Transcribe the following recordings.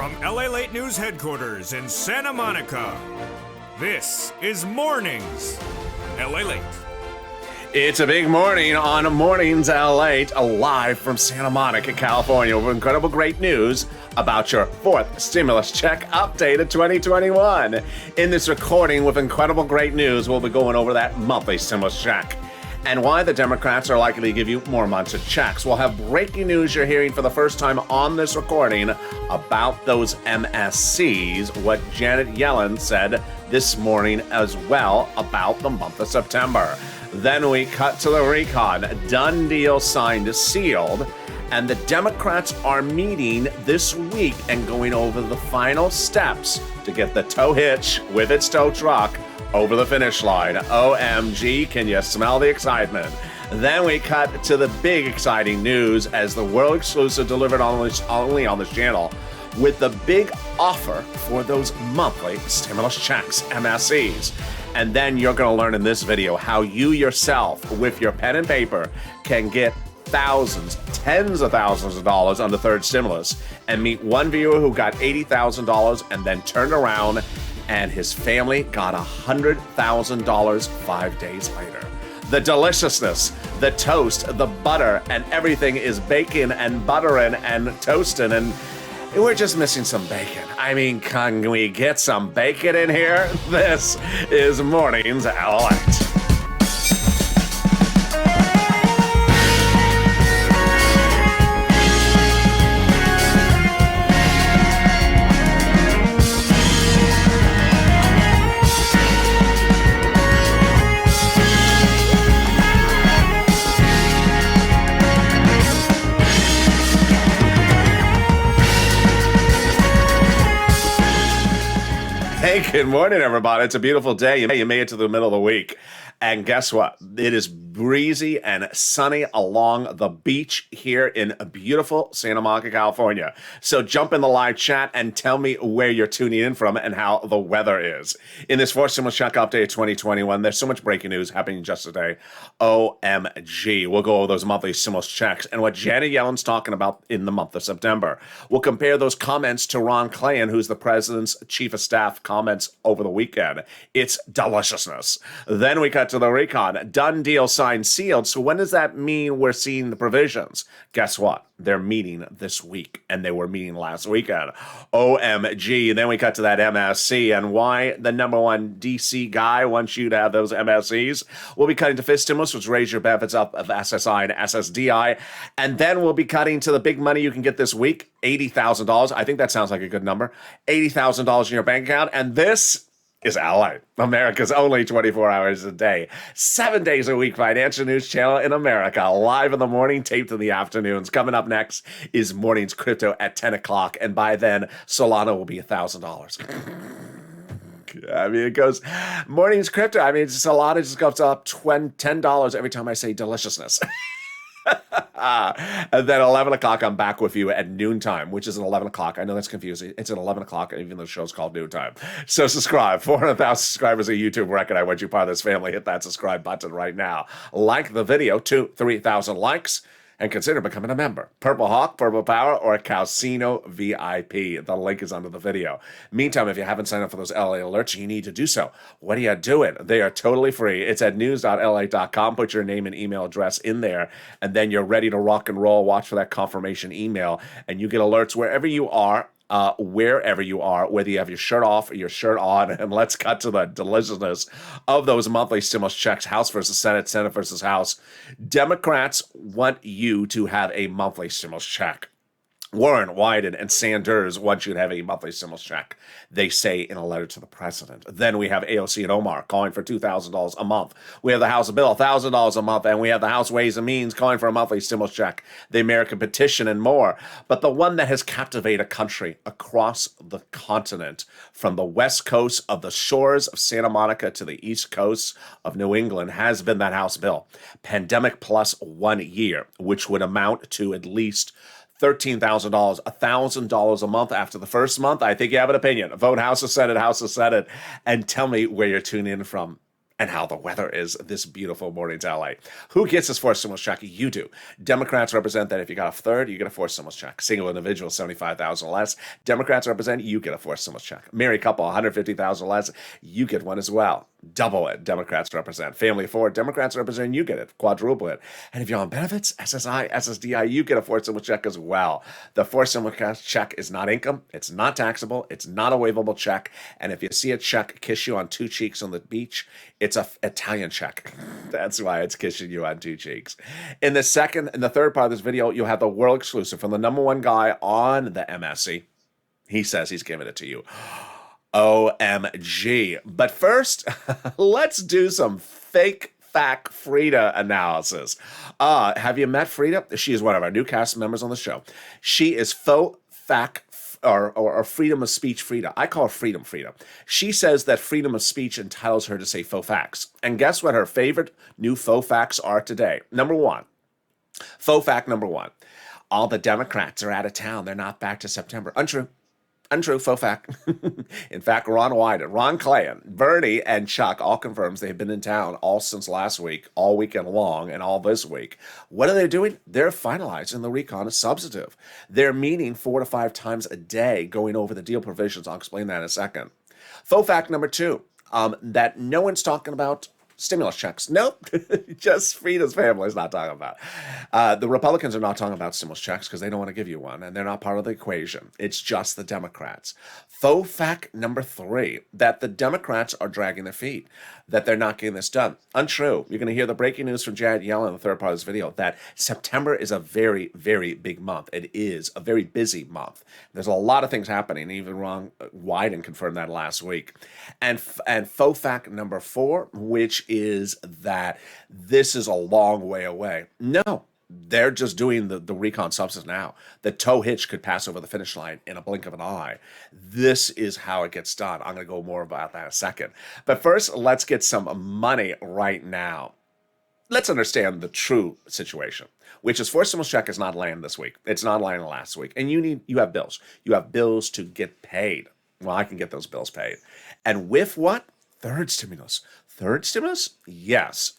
From LALATE News Headquarters in Santa Monica, this is Mornings LALATE. It's a big morning on Mornings LALATE, live from Santa Monica, California, with incredible great news about your fourth stimulus check update of 2021. In this recording with incredible great news, we'll be going over that monthly stimulus check and why the Democrats are likely to give you more months of checks. We'll have breaking news you're hearing for the first time on this recording about those MSCs, what Janet Yellen said this morning as well about the month of September. Then we cut to the recon. Done deal signed, sealed. And the Democrats are meeting this week and going over the final steps to get the tow hitch with its tow truck over the finish line. OMG, can you smell the excitement? Then we cut to the big exciting news as the world exclusive delivered only on this channel with the big offer for those monthly stimulus checks, MSCs. And then you're going to learn in this video how you yourself, with your pen and paper, can get thousands, tens of thousands of dollars on the third stimulus, and meet one viewer who got $80,000 and then turned around and his family got $100,000 5 days later. The deliciousness, the toast, the butter, and everything is baking and buttering and toasting, and we're just missing some bacon. I mean, can we get some bacon in here? This is Mornings LALATE. Hey, good morning, everybody. It's a beautiful day. You made it to the middle of the week. And guess what? It is breezy and sunny along the beach here in beautiful Santa Monica, California. So jump in the live chat and tell me where you're tuning in from and how the weather is. In this fourth stimulus check update of 2021, there's so much breaking news happening just today. OMG. We'll go over those monthly stimulus checks and what Janet Yellen's talking about in the month of September. We'll compare those comments to Ron Klain, who's the president's chief of staff, comments over the weekend. It's deliciousness. Then we cut to the recon. Done deal signed, sealed. So when does that mean we're seeing the provisions? Guess what? They're meeting this week, and they were meeting last weekend. OMG. And then we cut to that MSC and why the number one DC guy wants you to have those MSCs. We'll be cutting to fifth stimulus, which raise your benefits up of SSI and SSDI. And then we'll be cutting to the big money you can get this week, $80,000. I think that sounds like a good number. $80,000 in your bank account. And this is LA, America's only 24 hours a day, 7 days a week financial news channel in America, live in the morning, taped in the afternoons. Coming up next is Mornings Crypto at 10 o'clock, and by then, Solana will be $1,000. I mean, it goes, Mornings Crypto, I mean, Solana just goes up $10 every time I say deliciousness. And then 11 o'clock, I'm back with you at noontime, which is at 11 o'clock. I know that's confusing. It's at 11 o'clock, even though the show's called noontime. So subscribe. 400,000 subscribers, a YouTube record. I want you part of this family. Hit that subscribe button right now. Like the video, 3,000 likes. And consider becoming a member. Purple Hawk, Purple Power, or Calcino VIP. The link is under the video. Meantime, if you haven't signed up for those LA alerts, you need to do so. What are you doing? They are totally free. It's at news.la.com. Put your name and email address in there, and then you're ready to rock and roll. Watch for that confirmation email, and you get alerts wherever you are. Wherever you are, whether you have your shirt off or your shirt on. And let's cut to the deliciousness of those monthly stimulus checks, House versus Senate, Senate versus House. Democrats want you to have a monthly stimulus check. Warren, Wyden, and Sanders want you to have a monthly stimulus check, they say in a letter to the president. Then we have AOC and Omar calling for $2,000 a month. We have the House bill, $1,000 a month, and we have the House Ways and Means calling for a monthly stimulus check, the American petition, and more. But the one that has captivated a country across the continent, from the west coast of the shores of Santa Monica to the east coast of New England, has been that House bill, Pandemic Plus 1 year, which would amount to at least $13,000, $1,000 a month after the first month. I think you have an opinion. Vote House or Senate, and tell me where you're tuning in from. and how the weather is this beautiful morning to LA. Who gets this forced stimulus check? You do. Democrats represent that if you got a third, you get a forced stimulus check. Single individual, 75,000 less. Democrats represent you get a forced stimulus check. Married couple, 150,000 less. You get one as well. Double it. Democrats represent. Family of four, Democrats represent. You get it. Quadruple it. And if you're on benefits, SSI, SSDI, you get a forced stimulus check as well. The forced stimulus check is not income. It's not taxable. It's not a waivable check. And if you see a check kiss you on two cheeks on the beach, it's a Italian check. That's why it's kissing you on two cheeks. In the third part of this video, you'll have the world exclusive from the number one guy on the MSC. He says he's giving it to you. OMG. But first, let's do some fake fact Frida analysis. Have you met Frida? She is one of our new cast members on the show. She is faux fact or freedom of speech Frida. I call her Freedom Frida. She says that freedom of speech entitles her to say faux facts. And guess what her favorite new faux facts are today? Number one. Faux fact number one. All the Democrats are out of town. They're not back to September. Untrue. Untrue, faux fact. In fact, Ron Wyden, Ron Klain, Bernie, and Chuck all confirms they've been in town all since last week, all weekend long, and all this week. What are they doing? They're finalizing the recon as substantive. They're meeting 4 to 5 times a day, going over the deal provisions. I'll explain that in a second. Faux fact number two, that no one's talking about stimulus checks. Nope. Just Frida's family is not talking about. The Republicans are not talking about stimulus checks because they don't want to give you one, and they're not part of the equation. It's just the Democrats. Faux fact number three, that the Democrats are dragging their feet, that they're not getting this done. Untrue. You're going to hear the breaking news from Janet Yellen in the third part of this video that September is a very, very big month. It is a very busy month. There's a lot of things happening. Even Ron Wyden confirmed that last week. And faux fact number four, which is that this is a long way away. No, they're just doing the recon substance now. The tow hitch could pass over the finish line in a blink of an eye. This is how it gets done. I'm going to go more about that in a second. But first, let's get some money right now. Let's understand the true situation, which is forced stimulus check is not landing this week. It's not landing last week. And you have bills. You have bills to get paid. Well, I can get those bills paid. And with what? Third stimulus. Third stimulus? Yes.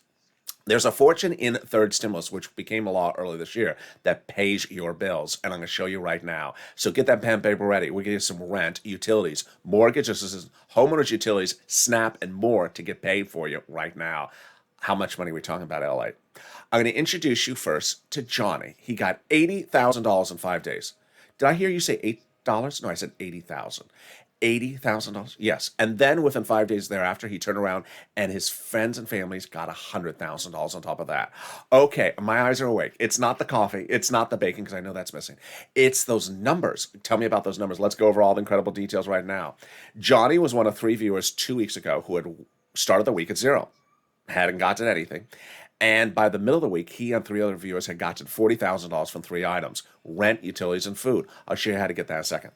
There's a fortune in third stimulus, which became a law earlier this year, that pays your bills. And I'm going to show you right now. So get that pen and paper ready. We're getting some rent, utilities, mortgage assistance, homeowners utilities, SNAP, and more to get paid for you right now. How much money are we talking about, LA? I'm going to introduce you first to Johnny. He got $80,000 in 5 days. Did I hear you say $8? No, I said $80,000. $80,000? Yes. And then within 5 days thereafter, he turned around and his friends and families got $100,000 on top of that. Okay, my eyes are awake. It's not the coffee. It's not the bacon, because I know that's missing. It's those numbers. Tell me about those numbers. Let's go over all the incredible details right now. Johnny was one of 3 viewers 2 weeks ago who had started the week at zero, hadn't gotten anything. And by the middle of the week, he and 3 other viewers had gotten $40,000 from 3 items: rent, utilities, and food. I'll show you how to get that in a second.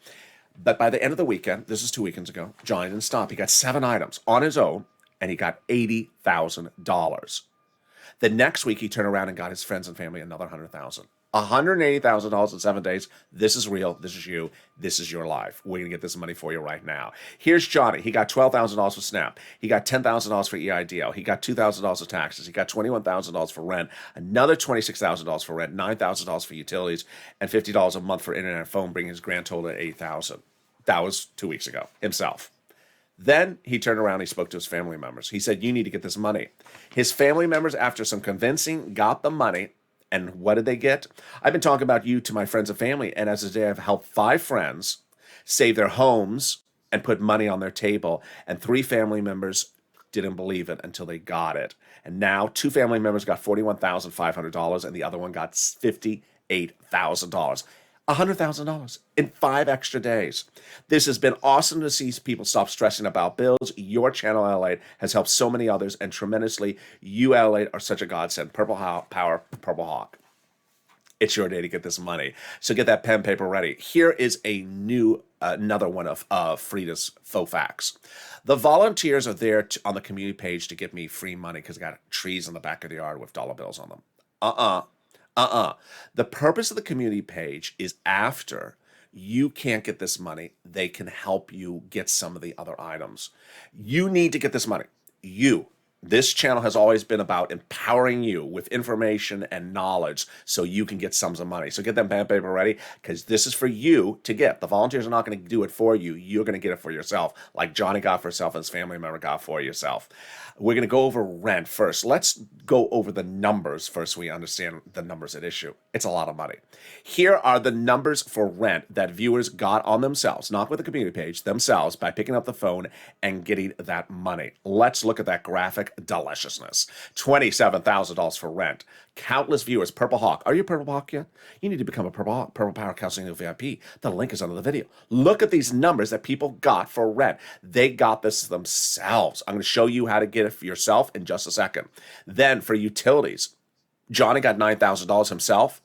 But by the end of the weekend, this is 2 weekends ago, Johnny didn't stop. He got 7 items on his own, and he got $80,000. The next week, he turned around and got his friends and family another $100,000. $180,000 in 7 days. This is real. This is you. This is your life. We're going to get this money for you right now. Here's Johnny. He got $12,000 for SNAP. He got $10,000 for EIDL. He got $2,000 for taxes. He got $21,000 for rent, another $26,000 for rent, $9,000 for utilities, and $50 a month for internet and phone, bringing his grand total to $8,000. That was 2 weeks ago, himself. Then he turned around and he spoke to his family members. He said, you need to get this money. His family members, after some convincing, got the money. And what did they get? I've been talking about you to my friends and family, and as of today, I've helped 5 friends save their homes and put money on their table, and 3 family members didn't believe it until they got it. And now 2 family members got $41,500, and the other one got $58,000. $100,000 in 5 extra days. This has been awesome to see people stop stressing about bills. Your channel, LALATE, has helped so many others, and tremendously, you, LALATE, are such a godsend. Purple Power, Purple Hawk. It's your day to get this money. So get that pen paper ready. Here is another one of Frida's faux facts. The volunteers are there on the community page to give me free money because I got trees in the back of the yard with dollar bills on them. The purpose of the community page is after you can't get this money, they can help you get some of the other items. You need to get this money. You This channel has always been about empowering you with information and knowledge so you can get sums of money. So get that pen and paper ready, because this is for you to get. The volunteers are not going to do it for you. You're going to get it for yourself, like Johnny got for himself and his family member got for yourself. We're going to go over rent first. Let's go over the numbers first so we understand the numbers at issue. It's a lot of money. Here are the numbers for rent that viewers got on themselves, not with the community page, themselves, by picking up the phone and getting that money. Let's look at that graphic deliciousness. $27,000 for rent. Countless viewers. Purple Hawk. Are you a Purple Hawk yet? You need to become a Purple Hawk, Purple Power Counseling VIP. The link is under the video. Look at these numbers that people got for rent. They got this themselves. I'm going to show you how to get it for yourself in just a second. Then for utilities, Johnny got $9,000 himself.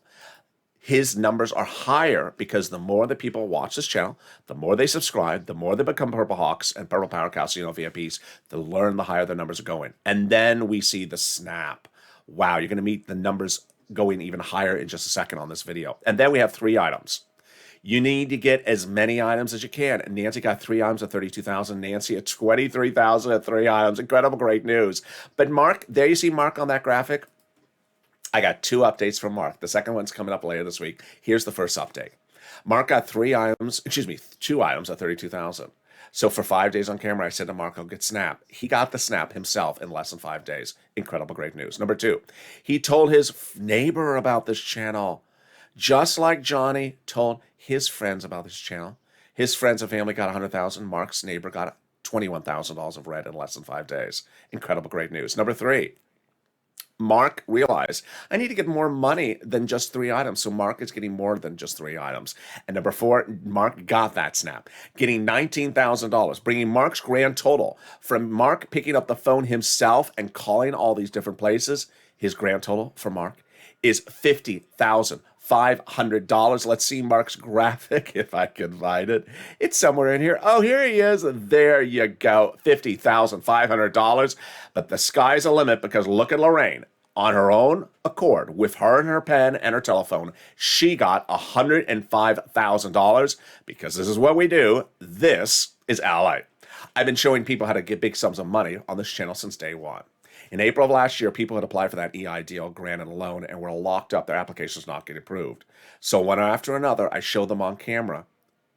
His numbers are higher because the more that people watch this channel, the more they subscribe, the more they become Purple Hawks and Purple Power Casino VIPs, the higher their numbers are going. And then we see the snap. Wow, you're going to meet the numbers going even higher in just a second on this video. And then we have 3 items. You need to get as many items as you can. And Nancy got 3 items at $32,000. Nancy at $23,000 at 3 items. Incredible, great news. But Mark, there you see Mark on that graphic. I got 2 updates from Mark. The second one's coming up later this week. Here's the first update. Mark got 2 items at $32,000. So for 5 days on camera, I said to Mark, I'll get Snap. He got the Snap himself in less than 5 days. Incredible, great news. Number 2, he told his neighbor about this channel, just like Johnny told his friends about this channel. His friends and family got $100,000. Mark's neighbor got $21,000 of rent in less than 5 days. Incredible, great news. Number 3, Mark realized, I need to get more money than just 3 items. So Mark is getting more than just 3 items. And number 4, Mark got that Snap, getting $19,000, bringing Mark's grand total from Mark picking up the phone himself and calling all these different places. His grand total for Mark is $50,500. Let's see Mark's graphic, if I can find it. It's somewhere in here. Oh, here he is. There you go. $50,500. But the sky's the limit, because look at Lorraine. On her own accord, with her and her pen and her telephone, she got $105,000, because this is what we do. This is LALATE. I've been showing people how to get big sums of money on this channel since day one. In April of last year, people had applied for that EIDL grant and loan and were locked up. Their applications not getting approved. So one after another, I showed them on camera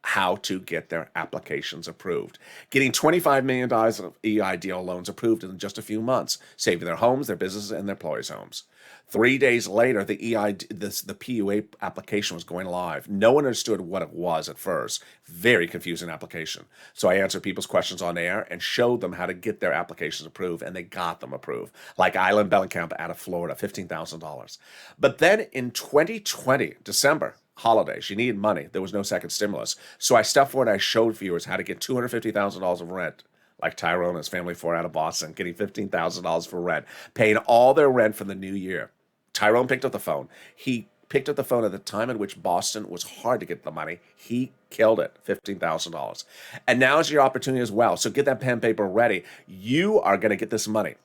how to get their applications approved. Getting $25 million of EIDL loans approved in just a few months, saving their homes, their businesses, and their employees' homes. 3 days later, the PUA application was going live. No one understood what it was at first. Very confusing application. So I answered people's questions on air and showed them how to get their applications approved, and they got them approved. Like Island Bellenkamp out of Florida, $15,000. But then in 2020, December, holidays, you needed money. There was no second stimulus. So I stepped forward and I showed viewers how to get $250,000 of rent, like Tyrone and his family 4 out of Boston, getting $15,000 for rent, paying all their rent for the new year. Tyrone picked up the phone. He picked up the phone at the time in which Boston was hard to get the money. He killed it, $15,000. And now is your opportunity as well. So get that pen and paper ready. You are going to get this money.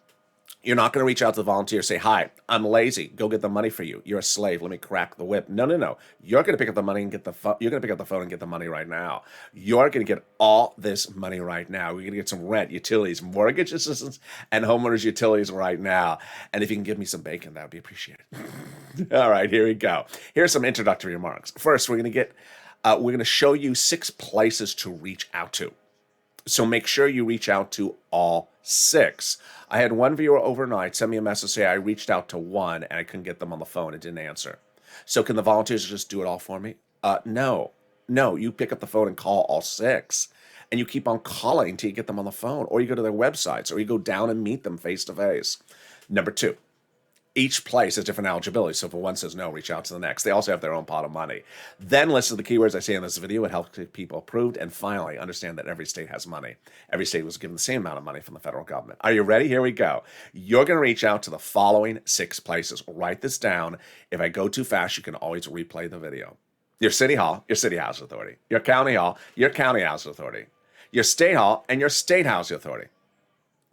You're not going to reach out to the volunteer and say, hi, I'm lazy. Go get the money for you. You're a slave. Let me crack the whip. No, no, no. You're going to pick up the money and get the phone. You're going to pick up the phone and get the money right now. You're going to get all this money right now. We're going to get some rent, utilities, mortgage assistance, and homeowners utilities right now. And if you can give me some bacon, that would be appreciated. All right, here we go. Here's some introductory remarks. First, we're going to show you 6 places to reach out to. So make sure you reach out to all 6. I had one viewer overnight send me a message say I reached out to 1 and I couldn't get them on the phone and didn't answer. So can the volunteers just do it all for me? No. You pick up the phone and call all 6. And you keep on calling until you get them on the phone. Or you go to their websites. Or you go down and meet them face to face. Number 2. Each place has different eligibility, so if one says no, reach out to the next. They also have their own pot of money. Then listen to the keywords I say in this video. It helps get people approved. And finally, understand that every state has money. Every state was given the same amount of money from the federal government. Are you ready? Here we go. You're going to reach out to the following 6 places. Write this down. If I go too fast, you can always replay the video. Your city hall, your city housing authority. Your county hall, your county housing authority. Your state hall, and your state housing authority.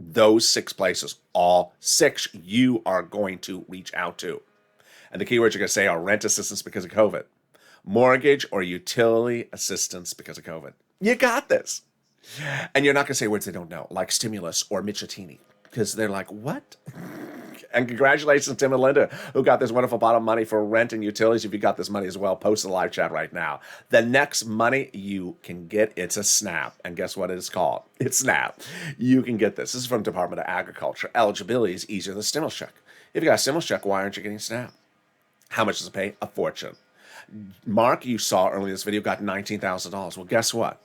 Those 6 places, all 6, you are going to reach out to. And the keywords you're going to say are rent assistance because of COVID, mortgage or utility assistance because of COVID. You got this. And you're not going to say words they don't know, like stimulus or Mitchatini. because they're like, what? And congratulations, Tim and Linda, who got this wonderful pot of money for rent and utilities. If you got this money as well, post in the live chat right now. The next money you can get, it's a SNAP. And guess what it is called? It's SNAP. You can get this. This is from Department of Agriculture. Eligibility is easier than stimulus check. If you got a stimulus check, why aren't you getting SNAP? How much does it pay? A fortune. Mark, you saw earlier in this video, got $19,000. Well, guess what?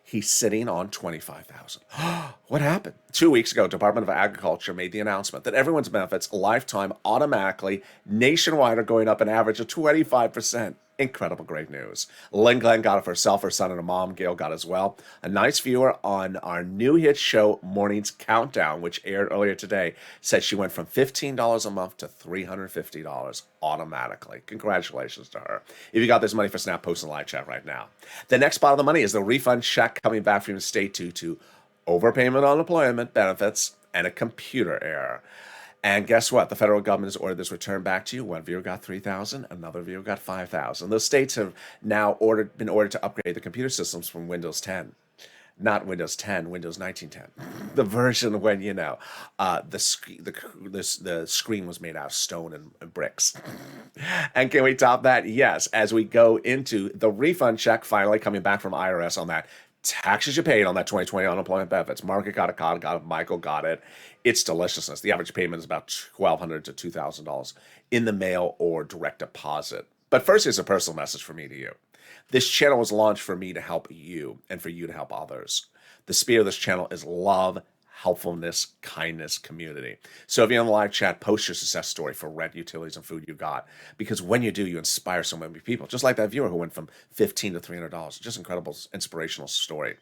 He's sitting on $25,000. What happened? 2 weeks ago, Department of Agriculture made the announcement that everyone's benefits lifetime automatically nationwide are going up an average of 25%. Incredible, great news. Lynn Glenn got it for herself, her son, and her mom. Gail got it as well. A nice viewer on our new hit show, Morning's Countdown, which aired earlier today, said she went from $15 a month to $350 automatically. Congratulations to her. If you got this money for SNAP, post in the live chat right now. The next part of the money is the refund check coming back from the state due to overpayment on employment benefits and a computer error. And guess what? The federal government has ordered this return back to you. One viewer got $3,000, another viewer got $5,000. Those states have now been ordered to upgrade the computer systems from Windows 10. Not Windows 10, Windows 1910. The version when, the screen was made out of stone and bricks. And can we top that? Yes, as we go into the refund check finally coming back from IRS on that taxes you paid on that 2020 unemployment benefits. Margaret got it, Michael got it. It's deliciousness. The average payment is about $1,200 to $2,000 in the mail or direct deposit. But first, here's a personal message from me to you. This channel was launched for me to help you and for you to help others. The spirit of this channel is love, helpfulness, kindness, community. So if you're in the live chat, post your success story for rent, utilities, and food you got. Because when you do, you inspire so many people. Just like that viewer who went from $15 to $300. Just incredible, inspirational story.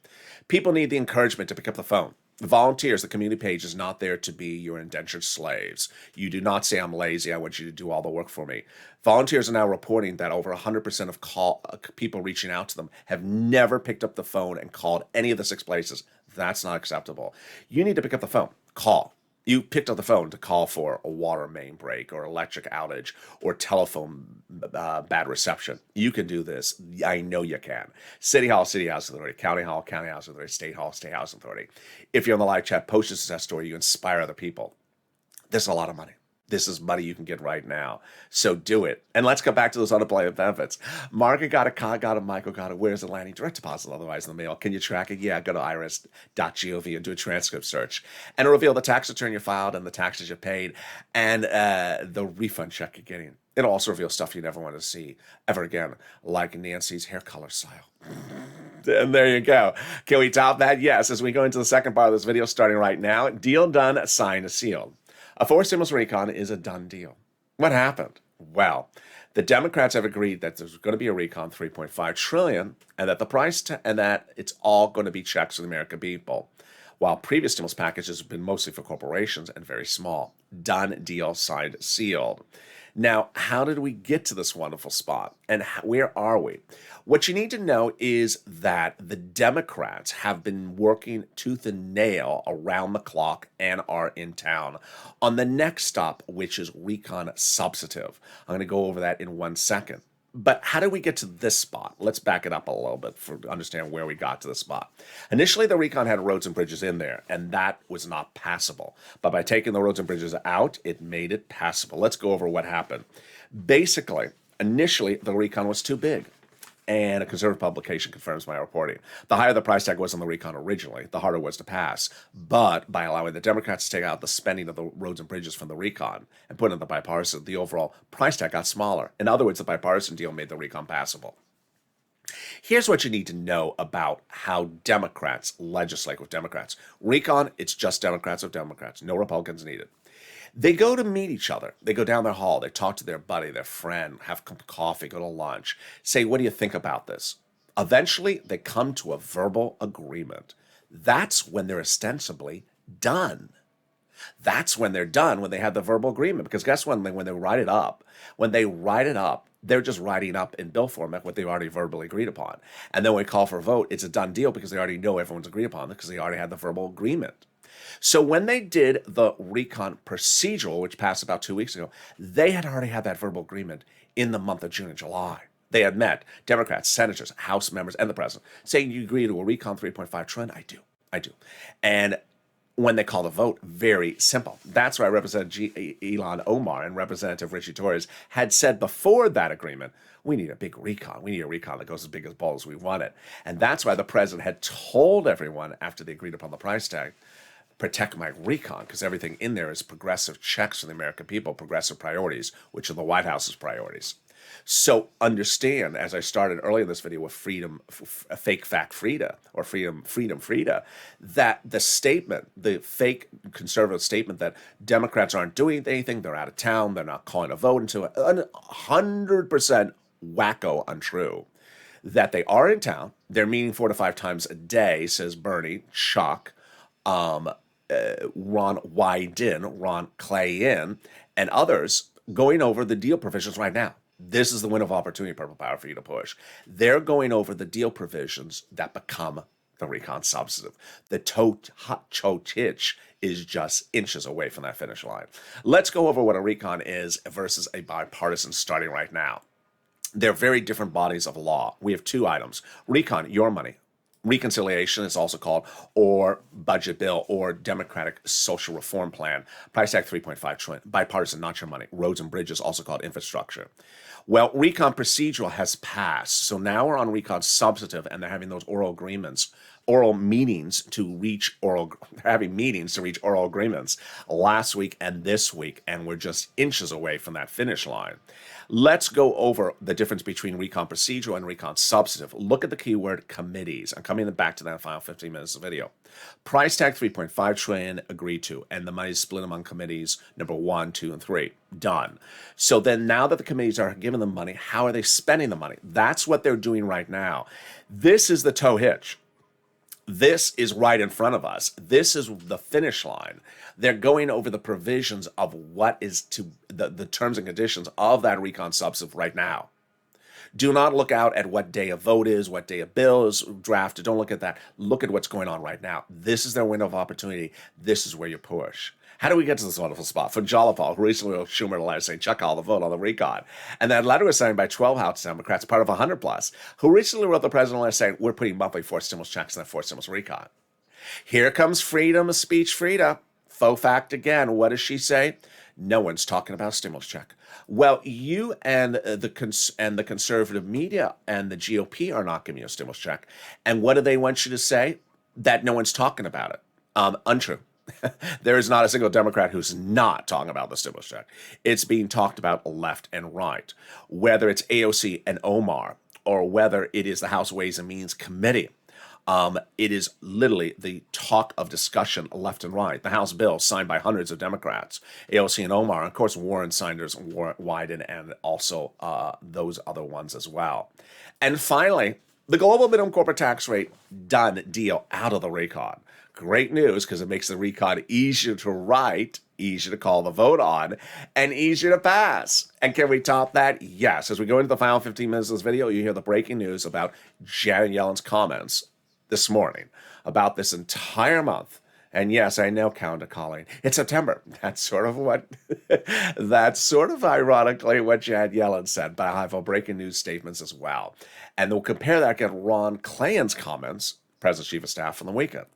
People need the encouragement to pick up the phone. The volunteers, the community page is not there to be your indentured slaves. You do not say, I'm lazy, I want you to do all the work for me. Volunteers are now reporting that over 100% of people reaching out to them have never picked up the phone and called any of the 6 places. That's not acceptable. You need to pick up the phone. Call. You picked up the phone to call for a water main break or electric outage or telephone bad reception. You can do this. I know you can. City Hall, City Housing Authority. County Hall, County Housing Authority. State Hall, State Housing Authority. If you're on the live chat, post a success story. You inspire other people. There's a lot of money. This is money you can get right now. So do it. And let's go back to those unemployment benefits. Margaret got it, Kyle got it, Michael got it. Where's it landing? Direct deposit, otherwise in the mail. Can you track it? Yeah, go to irs.gov and do a transcript search. And it'll reveal the tax return you filed and the taxes you paid and the refund check you're getting. It'll also reveal stuff you never want to see ever again, like Nancy's hair color style. And there you go. Can we top that? Yes, as we go into the second part of this video, starting right now. Deal done, signed, sealed. A forced stimulus recon is a done deal. What happened? Well, the Democrats have agreed that there's going to be a recon, $3.5 trillion, and that the price and that it's all going to be checks for the American people. While previous stimulus packages have been mostly for corporations and very small. Done deal, signed, sealed. Now, how did we get to this wonderful spot? And where are we? What you need to know is that the Democrats have been working tooth and nail around the clock and are in town on the next stop, which is recon substantive. I'm going to go over that in 1 second. But how did we get to this spot? Let's back it up a little bit to understand where we got to the spot. Initially, the recon had roads and bridges in there, and that was not passable. But by taking the roads and bridges out, it made it passable. Let's go over what happened. Basically, initially, the recon was too big. And a conservative publication confirms my reporting. The higher the price tag was on the recon originally, the harder it was to pass. But by allowing the Democrats to take out the spending of the roads and bridges from the recon and put in the bipartisan, the overall price tag got smaller. In other words, the bipartisan deal made the recon passable. Here's what you need to know about how Democrats legislate with Democrats. Recon, it's just Democrats with Democrats. No Republicans needed. They go to meet each other. They go down their hall. They talk to their buddy, their friend, have coffee, go to lunch, say, what do you think about this? Eventually, they come to a verbal agreement. That's when they're ostensibly done. That's when they're done, when they have the verbal agreement. Because guess what? When they write it up, they're just writing up in bill format what they've already verbally agreed upon. And then when we call for a vote, it's a done deal because they already know everyone's agreed upon it because they already had the verbal agreement. So when they did the recon procedural, which passed about 2 weeks ago, they had already had that verbal agreement in the month of June and July. They had met Democrats, senators, House members, and the president saying, you agree to a recon $3.5 trillion? I do. And when they call the vote, very simple. That's why Representative Elon Omar and Representative Richie Torres had said before that agreement, we need a big recon. We need a recon that goes as big as balls we want it. And that's why the president had told everyone after they agreed upon the price tag, protect my recon, because everything in there is progressive checks for the American people, progressive priorities, which are the White House's priorities. So understand, as I started earlier in this video with fake fact Frida, or freedom Frida, that the statement, the fake conservative statement that Democrats aren't doing anything, they're out of town, they're not calling a vote into 100% wacko untrue. That they are in town, they're meeting 4 to 5 times a day, says Bernie, Chuck, Ron Wyden, Ron Clayin, and others going over the deal provisions right now. This is the window of opportunity, Purple Power, for you to push. They're going over the deal provisions that become the recon substantive. The toe hitch is just inches away from that finish line. Let's go over what a recon is versus a bipartisan starting right now. They're very different bodies of law. We have 2 items. Recon, your money. Reconciliation is also called, or budget bill, or Democratic Social Reform Plan. Price tag $3.5 trillion. Bipartisan, not your money. Roads and bridges, also called infrastructure. Well, recon procedural has passed. So now we're on recon substantive, and they're having those oral meetings to reach oral agreements last week and this week, and we're just inches away from that finish line. Let's go over the difference between recon procedural and recon substantive. Look at the keyword committees. I'm coming back to that in the final 15 minutes of the video. Price tag $3.5 trillion agreed to, and the money is split among committees number 1, 2, and 3. Done. So then now that the committees are given the money, how are they spending the money? That's what they're doing right now. This is the toe hitch. This is right in front of us. This is the finish line. They're going over the provisions of what is to the terms and conditions of that recon substantive right now. Do not look out at what day a vote is, what day a bill is drafted. Don't look at that. Look at what's going on right now. This is their window of opportunity. This is where you push. How do we get to this wonderful spot? From Jalapal, who recently wrote Schumer a letter saying, check all the vote on the recon. And that letter was signed by 12 House Democrats, part of 100 plus, who recently wrote the president a letter saying, we're putting monthly forced stimulus checks in that forced stimulus recon. Here comes freedom of speech, Frida. Faux fact again. What does she say? No one's talking about a stimulus check. Well, you and the conservative media and the GOP are not giving you a stimulus check. And what do they want you to say? That no one's talking about it. Untrue. There is not a single Democrat who's not talking about the stimulus check. It's being talked about left and right. Whether it's AOC and Omar, or whether it is the House Ways and Means Committee, it is literally the talk of discussion left and right. The House bill signed by hundreds of Democrats, AOC and Omar, and of course Warren, Sanders, Wyden, and also those other ones as well. And finally, the global minimum corporate tax rate, done deal, out of the recon. Great news, because it makes the recon easier to write, easier to call the vote on, and easier to pass. And can we top that? Yes. As we go into the final 15 minutes of this video, you hear the breaking news about Janet Yellen's comments this morning about this entire month. And yes, I know, calendar calling. It's September. That's sort of ironically what Janet Yellen said, but I have breaking news statements as well. And we'll compare that against Ron Clayton's comments, President's Chief of Staff, from the weekend.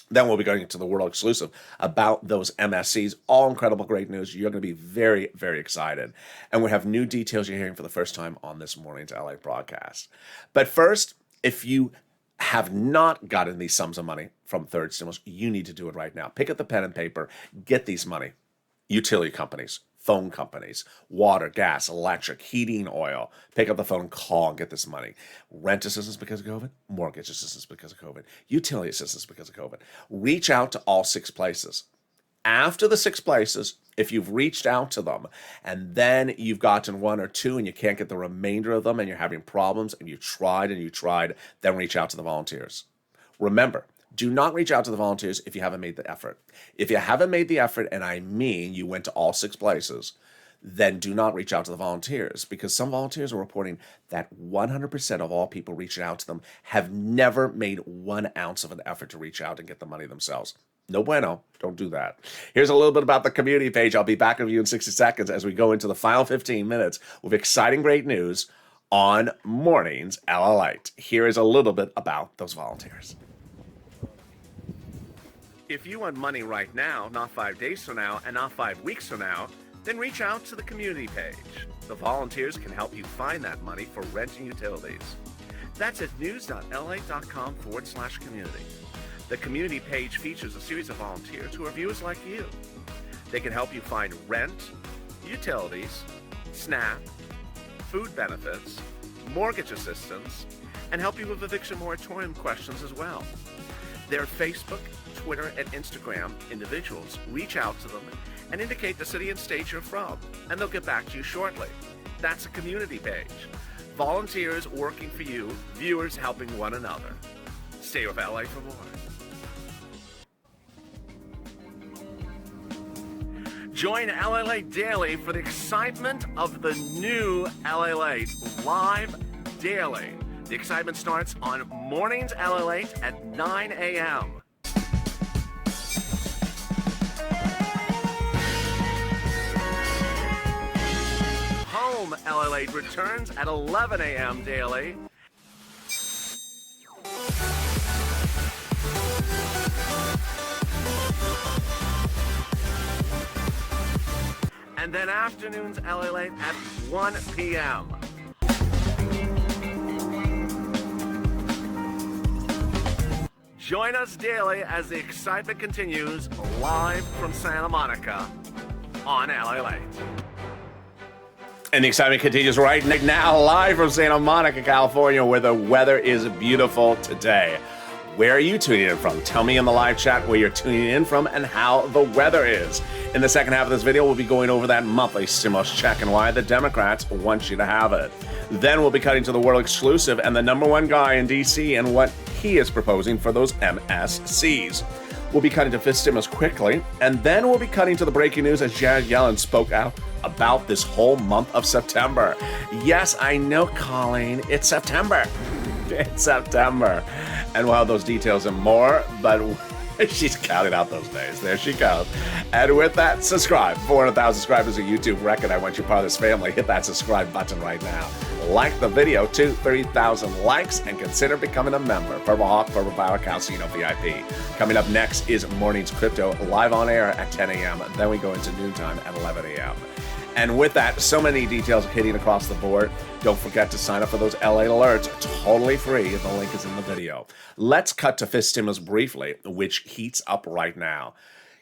Then we'll be going into the world exclusive about those MSCs. All incredible, great news. You're going to be very, very excited. And we have new details you're hearing for the first time on this morning's LA broadcast. But first, if you have not gotten these sums of money from third stimulus, you need to do it right now. Pick up the pen and paper. Get these money. Utility companies, phone companies, water, gas, electric, heating, oil. Pick up the phone, call, and get this money. Rent assistance because of COVID, mortgage assistance because of COVID, utility assistance because of COVID. Reach out to all 6 places. After the 6 places, if you've reached out to them and then you've gotten 1 or 2 and you can't get the remainder of them and you're having problems and you tried, then reach out to the volunteers. Remember, do not reach out to the volunteers if you haven't made the effort. If you haven't made the effort, and I mean you went to all 6 places, then do not reach out to the volunteers, because some volunteers are reporting that 100% of all people reaching out to them have never made 1 ounce of an effort to reach out and get the money themselves. No bueno. Don't do that. Here's a little bit about the community page. I'll be back with you in 60 seconds as we go into the final 15 minutes with exciting, great news on Mornings LALATE. Here is a little bit about those volunteers. If you want money right now, not 5 days from now, and not 5 weeks from now, then reach out to the community page. The volunteers can help you find that money for rent and utilities. That's at news.lalate.com/community. The community page features a series of volunteers who are viewers like you. They can help you find rent, utilities, SNAP, food benefits, mortgage assistance, and help you with eviction moratorium questions as well. Their Facebook, Twitter, and Instagram individuals reach out to them and indicate the city and state you're from, and they'll get back to you shortly. That's a community page. Volunteers working for you, viewers helping one another. Stay with LA for more. Join LALATE Daily for the excitement of the new LALATE live daily. The excitement starts on Mornings LALATE at 9 a.m. Home LALATE returns at 11 a.m. daily. And then afternoons LALATE at 1 p.m. Join us daily as the excitement continues live from Santa Monica on LALATE. And the excitement continues right now live from Santa Monica, California, where the weather is beautiful today. Where are you tuning in from? Tell me in the live chat where you're tuning in from and how the weather is. In the second half of this video, we'll be going over that monthly stimulus check and why the Democrats want you to have it. Then we'll be cutting to the world exclusive and the number one guy in D.C. and what he is proposing for those MSCs. We'll be cutting to fifth stimulus quickly, and then we'll be cutting to the breaking news as Janet Yellen spoke out about this whole month of September. Yes, I know, Colleen, it's September. It's September. And we'll have those details and more, but she's counting out those days. There she goes. And with that, subscribe. 400,000 subscribers, a YouTube record. I want you part of this family. Hit that subscribe button right now. Like the video to 30,000 likes and consider becoming a member. Purple Hawk, Purple Power, Calcino VIP. Coming up next is Mornings Crypto, live on air at 10 a.m. Then we go into noontime at 11 a.m. And with that, so many details hitting across the board. Don't forget to sign up for those LA alerts, totally free. The link is in the video. Let's cut to fifth stimulus briefly, which heats up right now.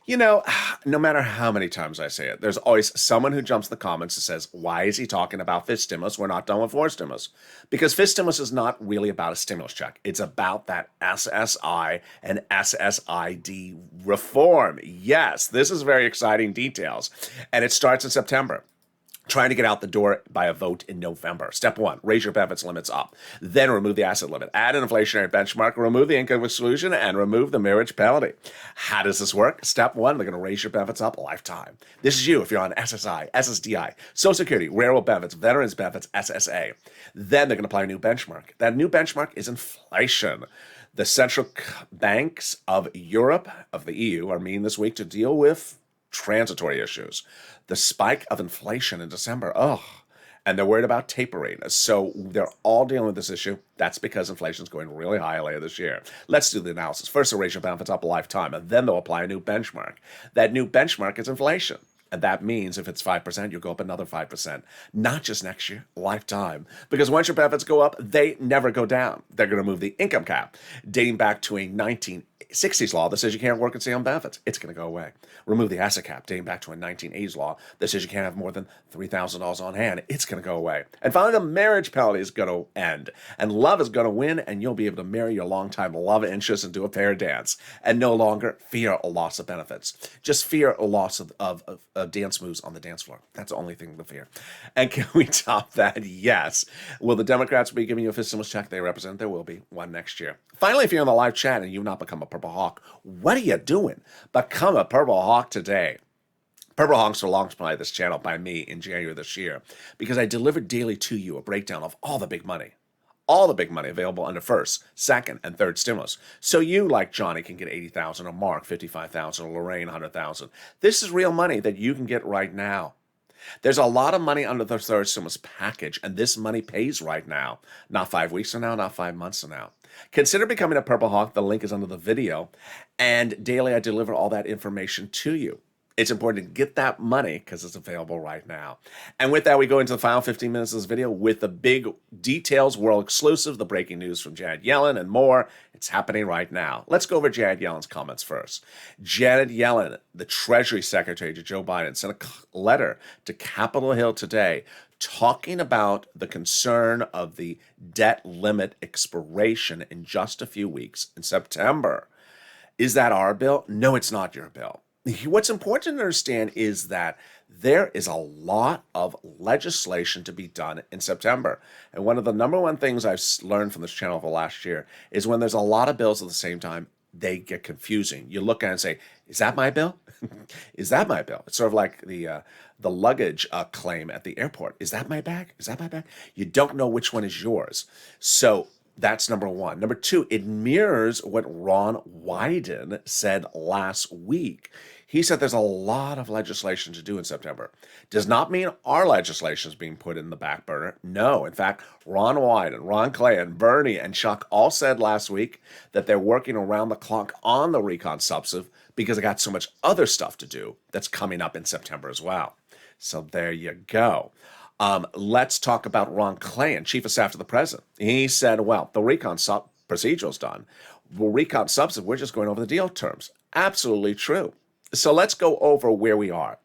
You know, no matter how many times I say it, there's always someone who jumps in the comments and says, why is he talking about fifth stimulus? We're not done with fourth stimulus. Because fifth stimulus is not really about a stimulus check. It's about that SSI and SSID reform. Yes, this is very exciting details. And it starts in September. Trying to get out the door by a vote in November. Step 1, raise your benefits limits up. Then remove the asset limit. Add an inflationary benchmark, remove the income exclusion, and remove the marriage penalty. How does this work? Step 1, they're going to raise your benefits up a lifetime. This is you if you're on SSI, SSDI, Social Security, Railroad benefits, Veterans benefits, SSA. Then they're going to apply a new benchmark. That new benchmark is inflation. The central banks of Europe, of the EU, are meeting this week to deal with transitory issues. The spike of inflation in December, and they're worried about tapering. So they're all dealing with this issue. That's because inflation is going really high later this year. Let's do the analysis. First, they'll raise your benefits up a lifetime, and then they'll apply a new benchmark. That new benchmark is inflation. And that means if it's 5%, you'll go up another 5%. Not just next year, lifetime. Because once your benefits go up, they never go down. They're going to move the income cap, dating back to a 1960s law that says you can't work and stay on benefits. It's going to go away. Remove the asset cap, dating back to a 1980s law that says you can't have more than $3,000 on hand. It's going to go away. And finally, the marriage penalty is going to end. And love is going to win, and you'll be able to marry your longtime love interest and do a pair dance. And no longer fear a loss of benefits. Just fear a loss of dance moves on the dance floor. That's the only thing to fear. And can we top that? Yes. Will the Democrats be giving you a fifth stimulus check? They represent. There will be one next year. Finally, if you're in the live chat and you've not become a Purple Hawk, what are you doing? Become a Purple Hawk today. Purple Hawks were launched by this channel by me in January of this year because I delivered daily to you a breakdown of all the big money. All the big money available under first, second, and third stimulus. So you, like Johnny, can get $80,000, or Mark $55,000, or Lorraine $100,000. This is real money that you can get right now. There's a lot of money under the third stimulus package, and this money pays right now. Not 5 weeks from now, not 5 months from now. Consider becoming a Purple Hawk. The link is under the video. And daily, I deliver all that information to you. It's important to get that money because it's available right now. And with that, we go into the final 15 minutes of this video with the big details, world exclusive, the breaking news from Janet Yellen, and more. It's happening right now. Let's go over Janet Yellen's comments first. Janet Yellen, the Treasury Secretary to Joe Biden, sent a letter to Capitol Hill today talking about the concern of the debt limit expiration in just a few weeks in September. Is that our bill? No, it's not your bill. What's important to understand is that there is a lot of legislation to be done in September. And one of the number one things I've learned from this channel over the last year is when there's a lot of bills at the same time, they get confusing. You look at it and say, is that my bill? Is that my bill? It's sort of like the luggage claim at the airport. Is that my bag? Is that my bag? You don't know which one is yours. So that's number one. Number two, it mirrors what Ron Wyden said last week. He said there's a lot of legislation to do in September. Does not mean our legislation is being put in the back burner. No, in fact, Ron Wyden, Ron Clay, and Bernie and Chuck all said last week that they're working around the clock on the recon substantive because they got so much other stuff to do that's coming up in September as well. So there you go. Let's talk about Ron Clay, Chief of Staff to the President. He said, well, the recon procedural's done. Well, recon substantive, we're just going over the deal terms. Absolutely true. So let's go over where we are.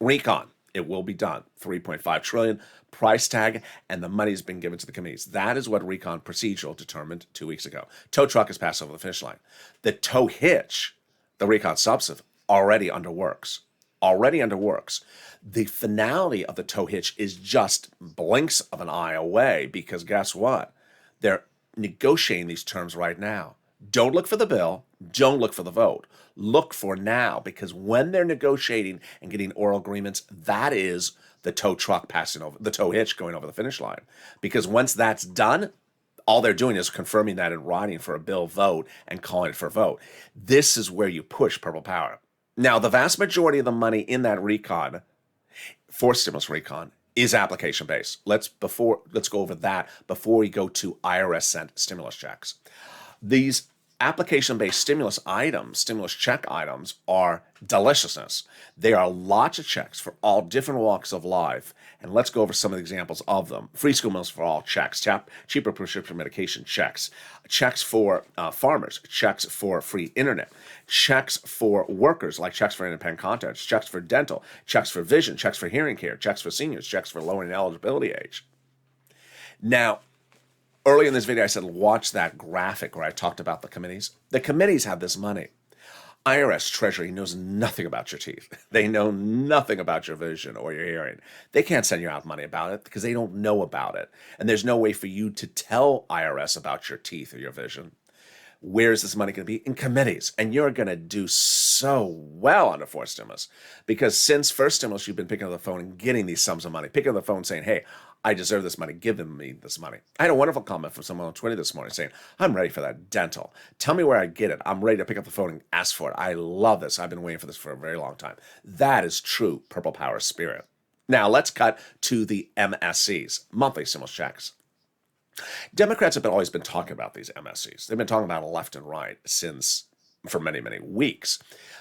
Recon, it will be done. $3.5 trillion price tag, and the money's been given to the committees. That is what recon procedural determined 2 weeks ago. Tow truck is passed over the finish line. The tow hitch, the recon substantive, already under works. The finality of the tow hitch is just blinks of an eye away because guess what? They're negotiating these terms right now. Don't look for the bill. Don't look for the vote. Look for now because when they're negotiating and getting oral agreements, that is the tow truck passing over, the tow hitch going over the finish line. Because once that's done, all they're doing is confirming that in writing for a bill vote and calling it for vote. This is where you push Purple Power. Now, the vast majority of the money in that recon, for stimulus recon, is application-based. Let's go over that before we go to IRS-sent stimulus checks. These application-based stimulus check items are deliciousness. There are lots of checks for all different walks of life, and let's go over some of the examples of them. Free school meals for all checks, cheaper prescription medication checks, checks for farmers, checks for free internet, checks for workers like checks for independent contractors, checks for dental, checks for vision, checks for hearing care, checks for seniors, checks for lowering eligibility age. Now, earlier in this video, I said, watch that graphic where I talked about the committees. The committees have this money. IRS Treasury knows nothing about your teeth. They know nothing about your vision or your hearing. They can't send you out money about it because they don't know about it. And there's no way for you to tell IRS about your teeth or your vision. Where is this money going to be? In committees. And you're going to do so well under fourth stimulus because since first stimulus, you've been picking up the phone and getting these sums of money, picking up the phone saying, hey, I deserve this money. Give me this money. I had a wonderful comment from someone on Twitter this morning saying, I'm ready for that dental. Tell me where I get it. I'm ready to pick up the phone and ask for it. I love this. I've been waiting for this for a very long time. That is true Purple Power spirit. Now let's cut to the MSCs, monthly stimulus checks. Democrats have always been talking about these MSCs. They've been talking about it left and right for many, many weeks.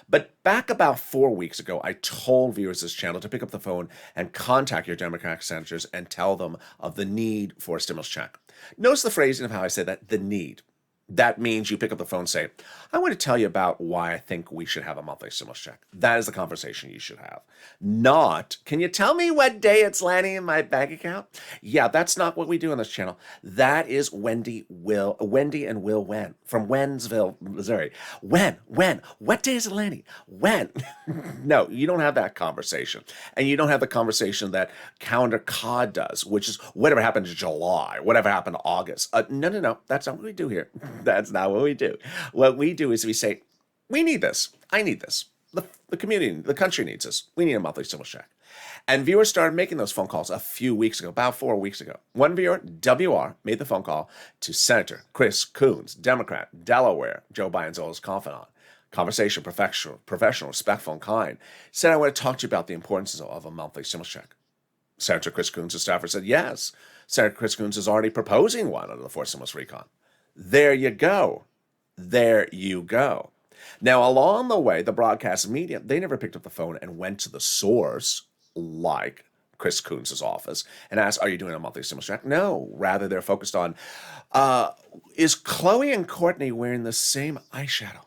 But back about 4 weeks ago, I told viewers of this channel to pick up the phone and contact your Democratic senators and tell them of the need for a stimulus check. Notice the phrasing of how I say that, the need. That means you pick up the phone and say, I want to tell you about why I think we should have a monthly stimulus check. That is the conversation you should have. Not, can you tell me what day it's landing in my bank account? Yeah, that's not what we do on this channel. That is Wendy and Will Wen from Wensville, Missouri. When? What day is it landing? When? No, you don't have that conversation. And you don't have the conversation that Calendar Cod does, which is whatever happened to July, whatever happened to August. No, that's not what we do here. That's not what we do. What we do is we say, we need this. I need this. The community, the country needs this. We need a monthly stimulus check. And viewers started making those phone calls a few weeks ago, about 4 weeks ago. One viewer, WR, made the phone call to Senator Chris Coons, Democrat, Delaware, Joe Biden's oldest confidant. Conversation, professional, respectful, and kind. Said, I want to talk to you about the importance of a monthly stimulus check. Senator Chris Coons, a staffer, said, yes. Senator Chris Coons is already proposing one under the fourth stimulus recon. There you go. There you go. Now, along the way, the broadcast media, they never picked up the phone and went to the source like Chris Coons' office and asked, are you doing a monthly stimulus check? No. Rather, they're focused on, is Chloe and Courtney wearing the same eyeshadow?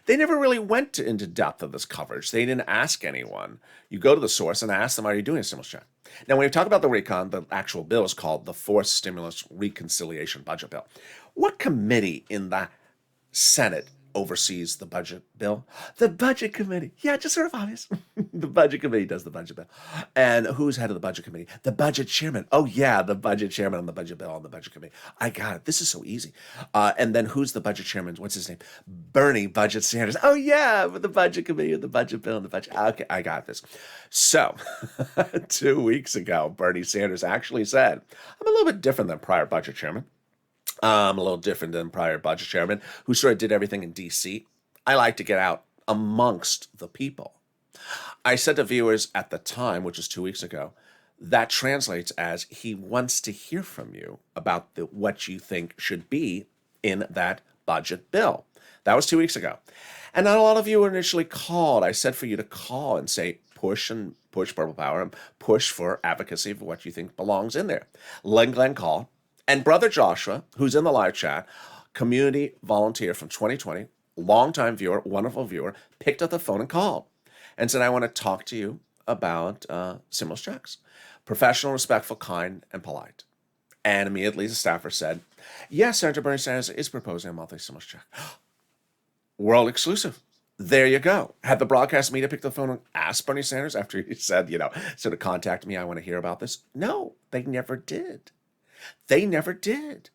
They never really went into depth of this coverage. They didn't ask anyone. You go to the source and ask them, are you doing a stimulus check? Now, when we talk about the recon, the actual bill is called the Fourth Stimulus Reconciliation Budget Bill. What committee in the Senate oversees the budget bill? The budget committee. Yeah, just sort of obvious. The budget committee does the budget bill. And who's head of the budget committee? The budget chairman. Oh, yeah, the budget chairman on the budget bill on the budget committee. I got it. This is so easy. And then who's the budget chairman? What's his name? Bernie Budget Sanders. Oh, yeah, the budget committee and the budget bill and the budget. Okay, I got this. So 2 weeks ago, Bernie Sanders actually said, I'm a little bit different than prior budget chairman. I'm a little different than prior budget chairman who sort of did everything in D.C. I like to get out amongst the people. I said to viewers at the time, which was 2 weeks ago, that translates as he wants to hear from you about what you think should be in that budget bill. That was 2 weeks ago. And not a lot of you initially called. I said for you to call and say, push Purple Power and push for advocacy for what you think belongs in there. Glenn called. And Brother Joshua, who's in the live chat, community volunteer from 2020, longtime viewer, wonderful viewer, picked up the phone and called and said, I want to talk to you about stimulus checks. Professional, respectful, kind, and polite. And immediately the staffer said, yes, Senator Bernie Sanders is proposing a monthly stimulus check. World exclusive. There you go. Had the broadcast media picked up the phone and asked Bernie Sanders after he said, sort of contact me, I want to hear about this? No, they never did. They never did.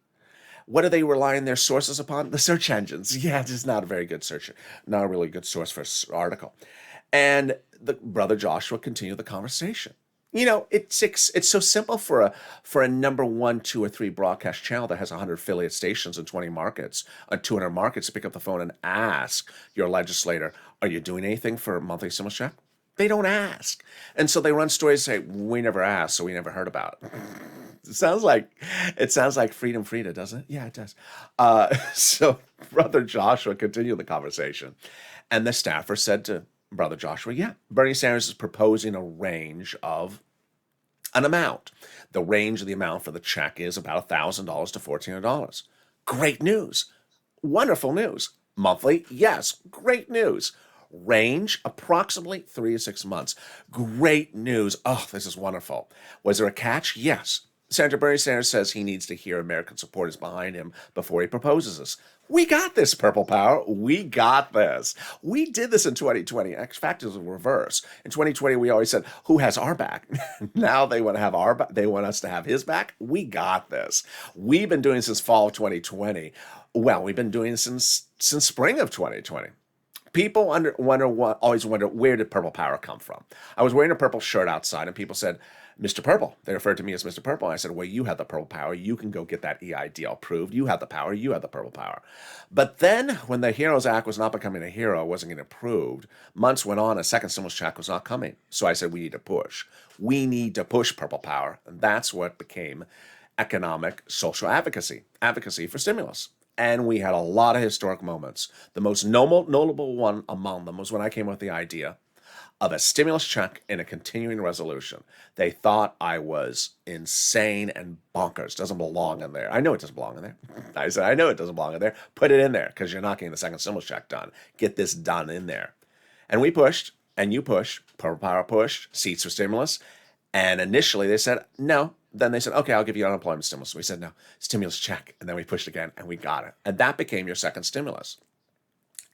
What are they relying their sources upon? The search engines. Yeah, it's not a very good search, not a really good source for an article. And the Brother Joshua continued the conversation. It's so simple for a number 1, 2, or 3 broadcast channel that has 100 affiliate stations in 20 markets, 200 markets to pick up the phone and ask your legislator, are you doing anything for a monthly stimulus check? They don't ask. And so they run stories and say, we never asked, so we never heard about it. It sounds like Freedom Frida, doesn't it? Yeah, it does. So Brother Joshua continued the conversation. And the staffer said to Brother Joshua, yeah, Bernie Sanders is proposing a range of an amount. The range of the amount for the check is about $1,000 to $1,400. Great news. Wonderful news. Monthly, yes, great news. Range, approximately 3 to 6 months. Great news. Oh, this is wonderful. Was there a catch? Yes. Senator Bernie Sanders says he needs to hear American supporters behind him before he proposes this. We got this, Purple Power. We got this. We did this in 2020. In fact, it was a reverse. In 2020, we always said, who has our back? Now they want to have our back. They want us to have his back. We got this. We've been doing this since fall of 2020. Well, we've been doing this since spring of 2020. People always wonder, where did Purple Power come from? I was wearing a purple shirt outside, and people said, Mr. Purple. They referred to me as Mr. Purple. And I said, well, you have the purple power. You can go get that EIDL approved. You have the power. You have the purple power. But then when the HEROES Act was not becoming a hero, wasn't getting approved, months went on, a second stimulus check was not coming. So I said, we need to push. We need to push purple power. And that's what became economic social advocacy for stimulus. And we had a lot of historic moments. The most notable one among them was when I came up with the idea of a stimulus check and a continuing resolution. They thought I was insane and bonkers. Doesn't belong in there. I know it doesn't belong in there. I said, I know it doesn't belong in there. Put it in there because you're not getting the second stimulus check done. Get this done in there. And we pushed, and you pushed. Purple Power pushed. Seats for stimulus. And initially they said, no. Then they said, okay, I'll give you unemployment stimulus. We said, no, stimulus check. And then we pushed again, and we got it. And that became your second stimulus.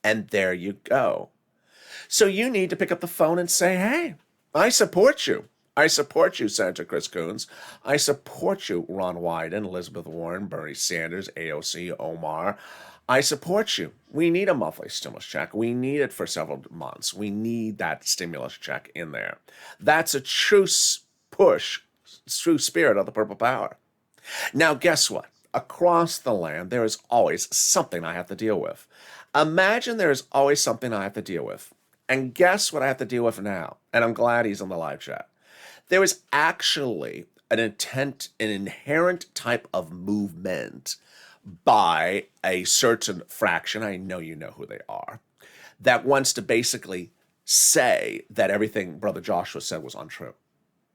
And there you go. So you need to pick up the phone and say, hey, I support you. I support you, Senator Chris Coons. I support you, Ron Wyden, Elizabeth Warren, Bernie Sanders, AOC, Omar. I support you. We need a monthly stimulus check. We need it for several months. We need that stimulus check in there. That's a true push, true spirit of the Purple Power. Now, guess what? Across the land, there is always something I have to deal with. Imagine there's always something I have to deal with. And guess what I have to deal with now? And I'm glad he's on the live chat. There is actually an inherent type of movement by a certain fraction, I know you know who they are, that wants to basically say that everything Brother Joshua said was untrue.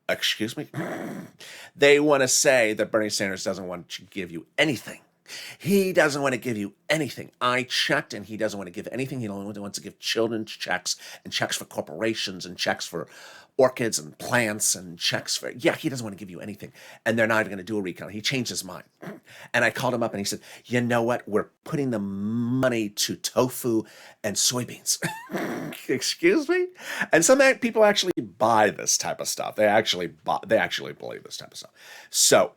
Excuse me? They want to say that Bernie Sanders doesn't want to give you anything. He doesn't want to give you anything. I checked, and he doesn't want to give anything. He only wants to give children's checks and checks for corporations and checks for orchids and plants and checks for, he doesn't want to give you anything. And they're not even going to do a recount. He changed his mind. And I called him up and he said, you know what? We're putting the money to tofu and soybeans. Excuse me? And some people actually buy this type of stuff. They actually believe this type of stuff. So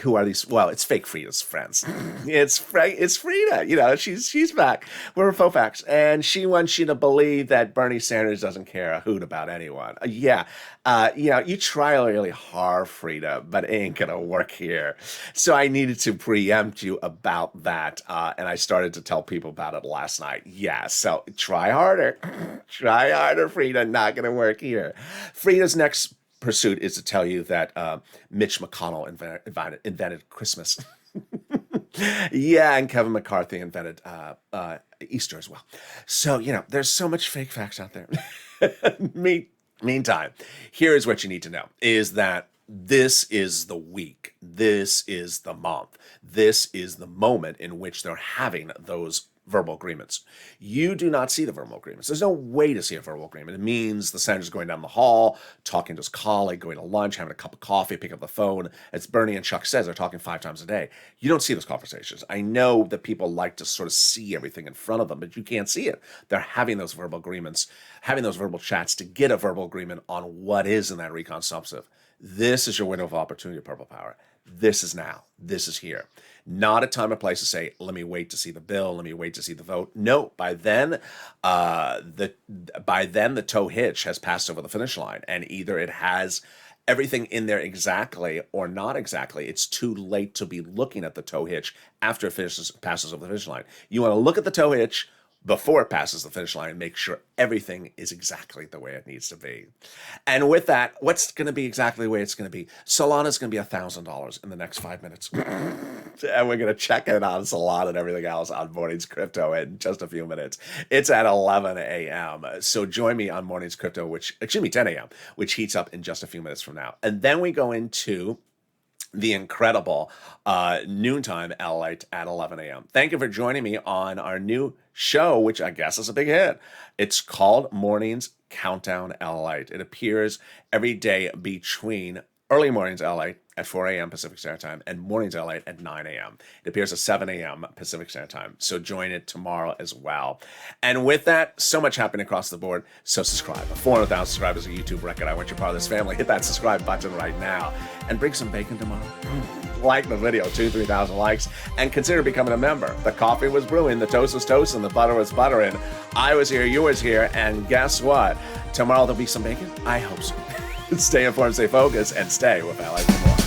who are these? Well, it's fake Frida's friends. It's Frida. You know, she's back. We're faux facts. And she wants you to believe that Bernie Sanders doesn't care a hoot about anyone. You try really hard, Frida, but it ain't gonna work here. So I needed to preempt you about that, and I started to tell people about it last night. Yeah, so try harder. Try harder, Frida. Not gonna work here. Frida's next pursuit is to tell you that Mitch McConnell invented Christmas. Yeah, and Kevin McCarthy invented Easter as well. So, there's so much fake facts out there. Meantime, here is what you need to know, is that this is the week, this is the month, this is the moment in which they're having those verbal agreements. You do not see the verbal agreements. There's no way to see a verbal agreement. It means the senator's going down the hall, talking to his colleague, going to lunch, having a cup of coffee, picking up the phone. As Bernie and Chuck says, they're talking 5 times a day. You don't see those conversations. I know that people like to sort of see everything in front of them, but you can't see it. They're having those verbal agreements, having those verbal chats to get a verbal agreement on what is in that recon substantive. This is your window of opportunity, Purple Power. This is now. This is here. Not a time or place to say, let me wait to see the bill, let me wait to see the vote. No, by then the tow hitch has passed over the finish line, and either it has everything in there exactly or not exactly. It's too late to be looking at the tow hitch after it passes over the finish line. You want to look at the tow hitch before it passes the finish line and make sure everything is exactly the way it needs to be. And with that, what's going to be exactly the way it's going to be? Solana's going to be $1,000 in the next 5 minutes. And we're going to check it on Solana and everything else on Mornings Crypto in just a few minutes. It's at 11 a.m. So join me on Mornings Crypto, 10 a.m., which heats up in just a few minutes from now. And then we go into the incredible noontime LALATE at 11 a.m. Thank you for joining me on our new show, which I guess is a big hit. It's called Mornings Countdown LALATE. It appears every day between early mornings LALATE at 4 a.m. Pacific Standard Time and mornings LALATE at 9 a.m. It appears at 7 a.m. Pacific Standard Time. So join it tomorrow as well. And with that, so much happening across the board. So subscribe. 400,000 subscribers, a YouTube record. I want you part of this family. Hit that subscribe button right now and bring some bacon tomorrow. Like the video, 2,000-3,000 likes, and consider becoming a member. The coffee was brewing, the toast was toasting, the butter was buttering. I was here, you was here, and guess what? Tomorrow there'll be some bacon? I hope so. Stay informed, stay focused, and stay with LALATE for more.